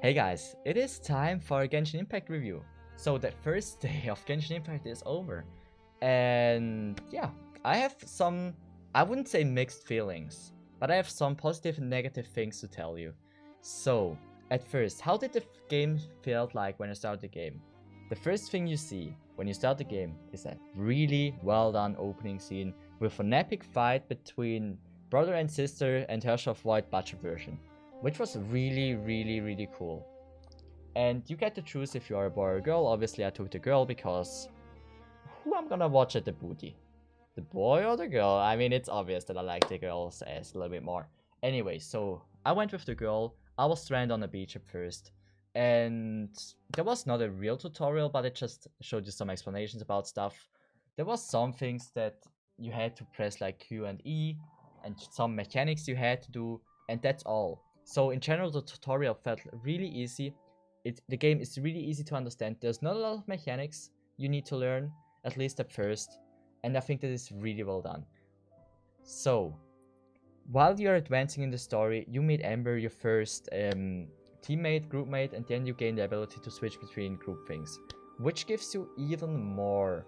Hey guys, it is time for a Genshin Impact review. So the first day of Genshin Impact is over. And yeah, I have some, I wouldn't say mixed feelings, but I have some positive and negative things to tell you. So, at first, how did the game feel like when I started the game? The first thing you see when you start the game is a really well done opening scene with an epic fight between brother and sister and Herrscher of Void budget version, which was really cool. And you get to choose if you are a boy or a girl. Obviously I took the girl because who I'm gonna watch at the booty? The boy or the girl? I mean, it's obvious that I like the girl's ass a little bit more. Anyway, so I went with the girl. I was stranded on the beach at first, and there was not a real tutorial, but it just showed you some explanations about stuff. There was some things that you had to press like Q and E, and some mechanics you had to do, and that's all. So in general, the tutorial felt really easy. The game is really easy to understand. There's not a lot of mechanics you need to learn, at least at first, and I think that is really well done. So, while you're advancing in the story, you meet Amber, your first teammate, groupmate, and then you gain the ability to switch between group things, which gives you even more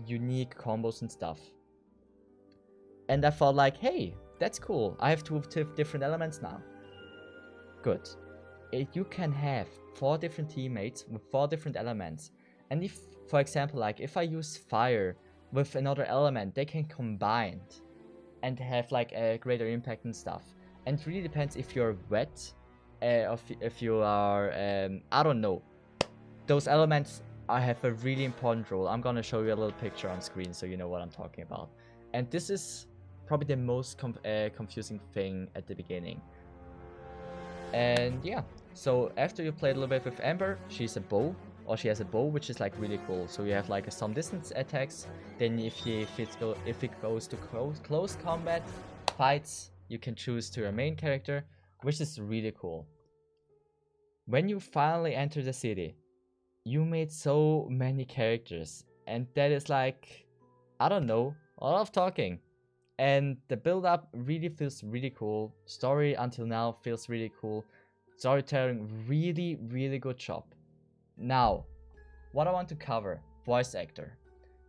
unique combos and stuff. And I thought like, hey, that's cool. I have two different elements now. Good. You can have 4 different teammates with 4 different elements. And if, for example, like if I use fire with another element, they can combine and have like a greater impact and stuff. And it really depends if you're wet, if you are, I don't know. Those elements have a really important role. I'm gonna show you a little picture on screen so you know what I'm talking about. And this is probably the most confusing thing at the beginning. And yeah, so after you played a little bit with Amber, she's a bow, or she has a bow, which is like really cool. So you have like some distance attacks. Then if it goes to close combat fights, you can choose to your main character, which is really cool. When you finally enter the city, you made so many characters, and that is like, I don't know, a lot of talking. And the build up really feels really cool. Story until now feels really cool. Storytelling, really good job. Now, what I want to cover, voice actor.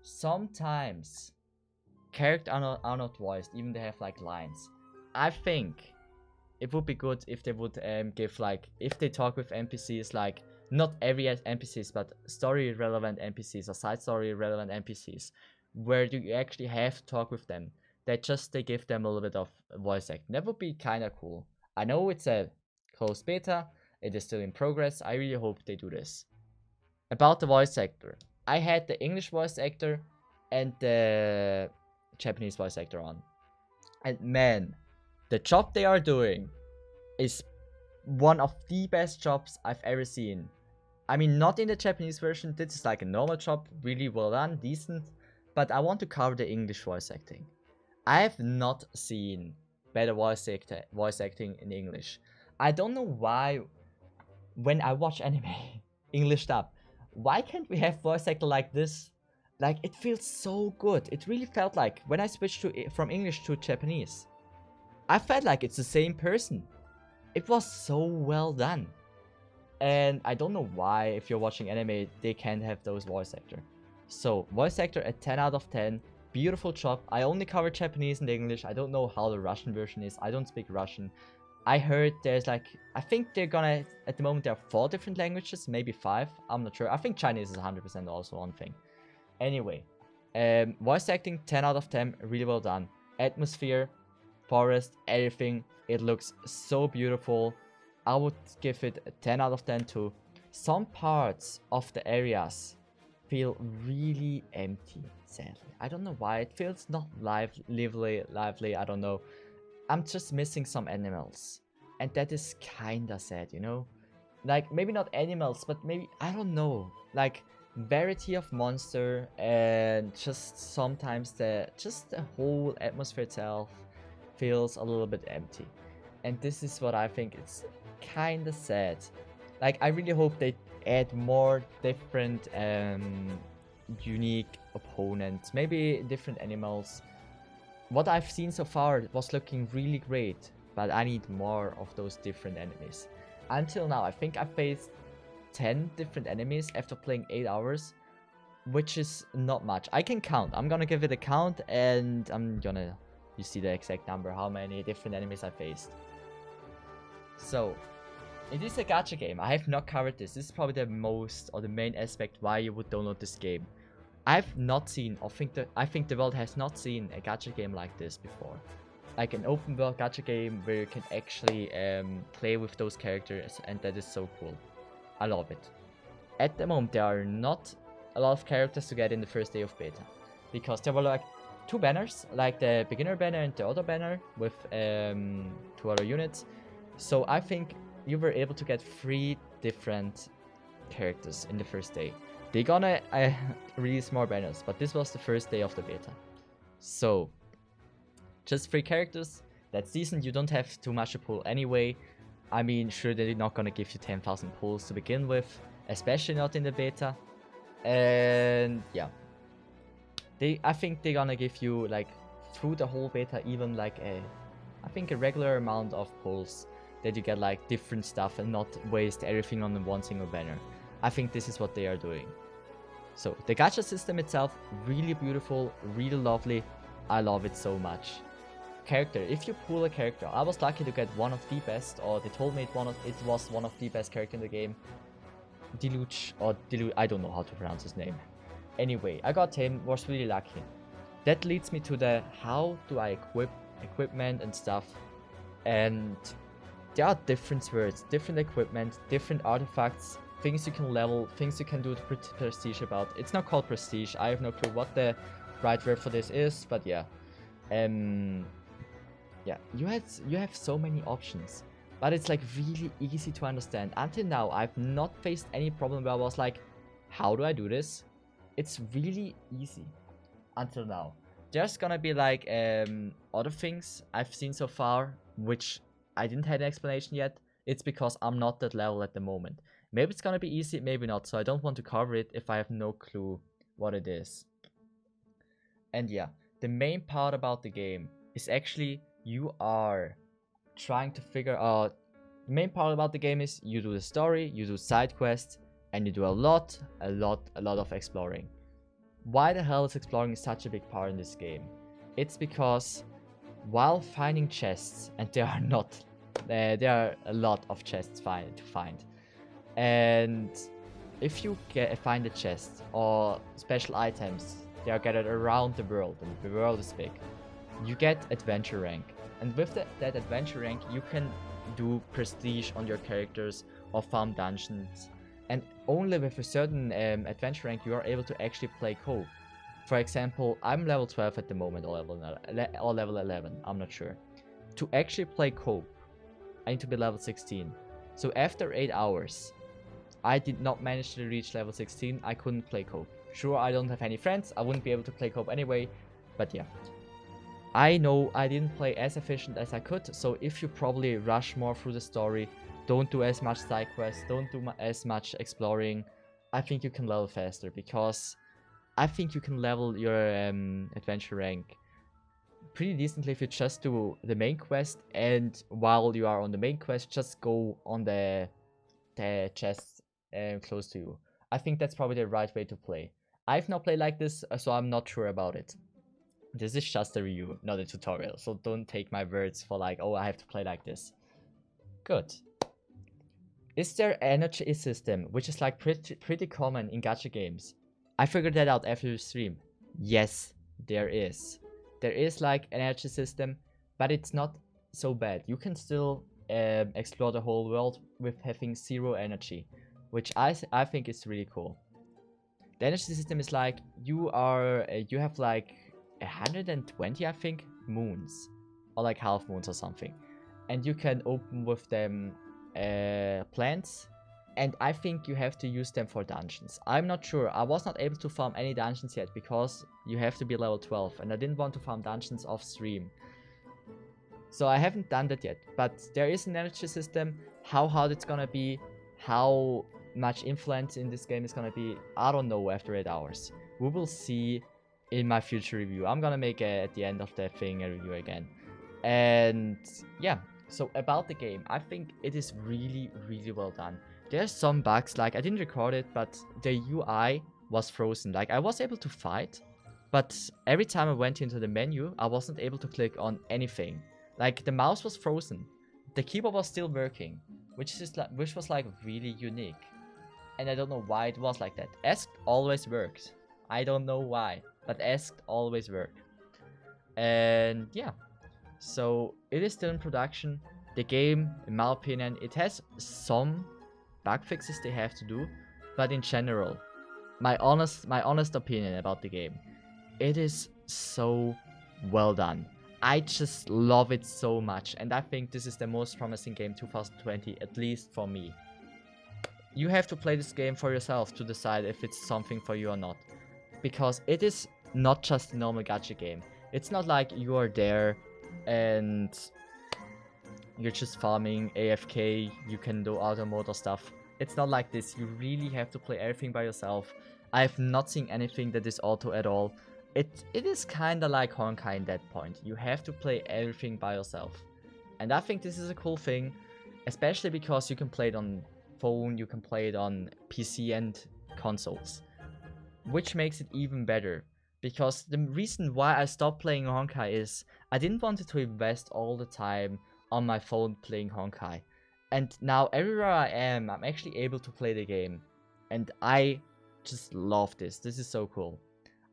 Sometimes characters are not voiced, even they have like lines. I think it would be good if they would give like, if they talk with NPCs, like not every NPCs, but story relevant NPCs or side story relevant NPCs, where you actually have to talk with them. They give them a little bit of voice acting. That would be kind of cool. I know it's a closed beta, it is still in progress. I really hope they do this. About the voice actor, I had the English voice actor and the Japanese voice actor on. And man, the job they are doing is one of the best jobs I've ever seen. I mean, not in the Japanese version, this is like a normal job, really well done, decent, but I want to cover the English voice acting. I have not seen better voice acting in English. I don't know why, when I watch anime, English dub, why can't we have voice actor like this? Like, it feels so good. It really felt like, when I switched from English to Japanese, I felt like it's the same person. It was so well done. And I don't know why, if you're watching anime, they can't have those voice actor. So, voice actor at 10 out of 10. Beautiful job. I only covered Japanese and English. I don't know how the Russian version is. I don't speak Russian. I heard there's like, I think they're gonna, at the moment there are 4 different languages, maybe 5. I'm not sure. I think Chinese is 100% also one thing. Anyway, voice acting 10 out of 10. Really well done. Atmosphere, forest, everything. It looks so beautiful. I would give it a 10 out of 10 too. Some parts of the areas feel really empty, sadly. I don't know why. It feels not lively, I don't know. I'm just missing some animals. And that is kinda sad, you know? Like, maybe not animals, but maybe, I don't know. Like, variety of monster and just sometimes the whole atmosphere itself feels a little bit empty. And this is what I think it's kinda sad. Like, I really hope they add more different unique opponents, maybe different animals. What I've seen so far was looking really great, but I need more of those different enemies. until now, I think I faced 10 different enemies after playing 8 hours, which is not much. I can count. I'm gonna give it a count, and you see the exact number, how many different enemies I faced. So, it is a gacha game. I have not covered this. This is probably the most or the main aspect why you would download this game. I've not seen, or I think the world has not seen a gacha game like this before. Like an open world gacha game where you can actually play with those characters, and that is so cool. I love it. At the moment, there are not a lot of characters to get in the first day of beta, because there were like 2 banners, like the beginner banner and the other banner with 2 other units. So I think you were able to get 3 different characters in the first day. They're gonna release more banners, but this was the first day of the beta. So, just 3 characters. That's decent. You don't have too much to pull anyway. I mean, sure, they're not gonna give you 10,000 pulls to begin with, especially not in the beta. And yeah, I think they're gonna give you, like, through the whole beta, even like I think a regular amount of pulls that you get like different stuff and not waste everything on the one single banner. I think this is what they are doing. So the gacha system itself, really beautiful, really lovely. I love it so much. Character, if you pull a character, I was lucky to get one of the best, or they told me it was one of the best character in the game. Deluge, I don't know how to pronounce his name. Anyway, I got him, was really lucky. That leads me to the how do I equip equipment and stuff. And there are different words, different equipment, different artifacts, things you can level, things you can do to prestige about. It's not called prestige. I have no clue what the right word for this is, but yeah. Yeah, you have so many options, but it's like really easy to understand. Until now, I've not faced any problem where I was like, how do I do this? It's really easy until now. There's gonna be like other things I've seen so far, which I didn't have an explanation yet. It's because I'm not that level at the moment. Maybe it's gonna be easy, maybe not, so I don't want to cover it if I have no clue what it is. And yeah, the main part about the game is actually you are trying to figure out. The main part about the game is you do the story, you do side quests, and you do a lot of exploring. Why the hell is exploring such a big part in this game? It's because while finding chests, and there are a lot of chests to find, and if you find a chest or special items, they are gathered around the world, and the world is big. You get adventure rank, and with that adventure rank, you can do prestige on your characters or farm dungeons. And only with a certain adventure rank you are able to actually play co-op. For example, I'm level 12 at the moment, or level 11, I'm not sure. To actually play co-op, I need to be level 16. So after 8 hours, I did not manage to reach level 16, I couldn't play co-op. Sure, I don't have any friends, I wouldn't be able to play co-op anyway, but yeah. I know I didn't play as efficient as I could, so if you probably rush more through the story, don't do as much side quests, don't do as much exploring, I think you can level faster, because I think you can level your adventure rank pretty decently if you just do the main quest, and while you are on the main quest, just go on the chests close to you. I think that's probably the right way to play. I've not played like this, so I'm not sure about it. This is just a review, not a tutorial, so don't take my words for like, oh, I have to play like this. Good. Is there energy system, which is like pretty common in gacha games? I figured that out after the stream. Yes, there is. There is like an energy system, but it's not so bad. You can still explore the whole world with having 0 energy, which I think is really cool. The energy system is like you have like 120, I think, moons, or like half moons or something, and you can open with them plants, and I think you have to use them for dungeons. I'm not sure. I was not able to farm any dungeons yet because you have to be level 12, and I didn't want to farm dungeons off stream. So I haven't done that yet, but there is an energy system. How hard it's gonna be, how much influence in this game is gonna be, I don't know after 8 hours. We will see in my future review. I'm gonna make at the end of the thing a review again. And yeah, So about the game, I think it is really, really well done. There's some bugs, like I didn't record it, but the UI was frozen. Like I was able to fight, but every time I went into the menu, I wasn't able to click on anything. Like the mouse was frozen, the keyboard was still working, which was like really unique. And I don't know why it was like that. Asked always worked. I don't know why, but asked always worked. And yeah, so it is still in production. The game, in my opinion, it has some bug fixes they have to do, but in general, my honest opinion about the game, it is so well done. I just love it so much, and I think this is the most promising game 2020, at least for me. You have to play this game for yourself to decide if it's something for you or not, because it is not just a normal gacha game. It's not like you are there and you're just farming AFK, you can do auto mode or stuff. It's not like this. You really have to play everything by yourself. I have not seen anything that is auto at all. It is kinda like Honkai in that point. You have to play everything by yourself. And I think this is a cool thing, especially because you can play it on phone, you can play it on PC and consoles, which makes it even better. Because the reason why I stopped playing Honkai is I didn't want to invest all the time on my phone playing Honkai. And now everywhere I am, I'm actually able to play the game. And I just love this. This is so cool.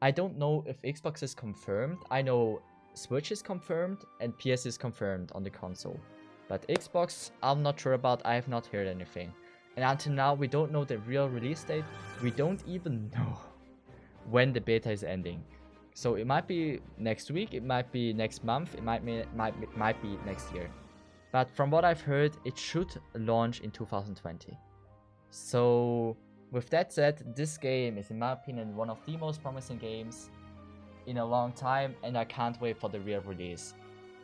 I don't know if Xbox is confirmed. I know Switch is confirmed and PS is confirmed on the console. But Xbox, I'm not sure about. I have not heard anything. And until now, we don't know the real release date. We don't even know when the beta is ending. So it might be next week, it might be next month, it might be next year. But from what I've heard, it should launch in 2020. So with that said, this game is in my opinion one of the most promising games in a long time, and I can't wait for the real release.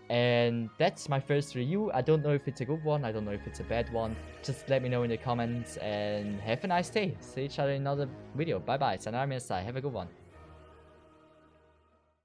And that's my first review. I don't know if it's a good one, I don't know if it's a bad one. Just let me know in the comments and have a nice day. See each other in another video. Bye bye. Sayonara, have a good one.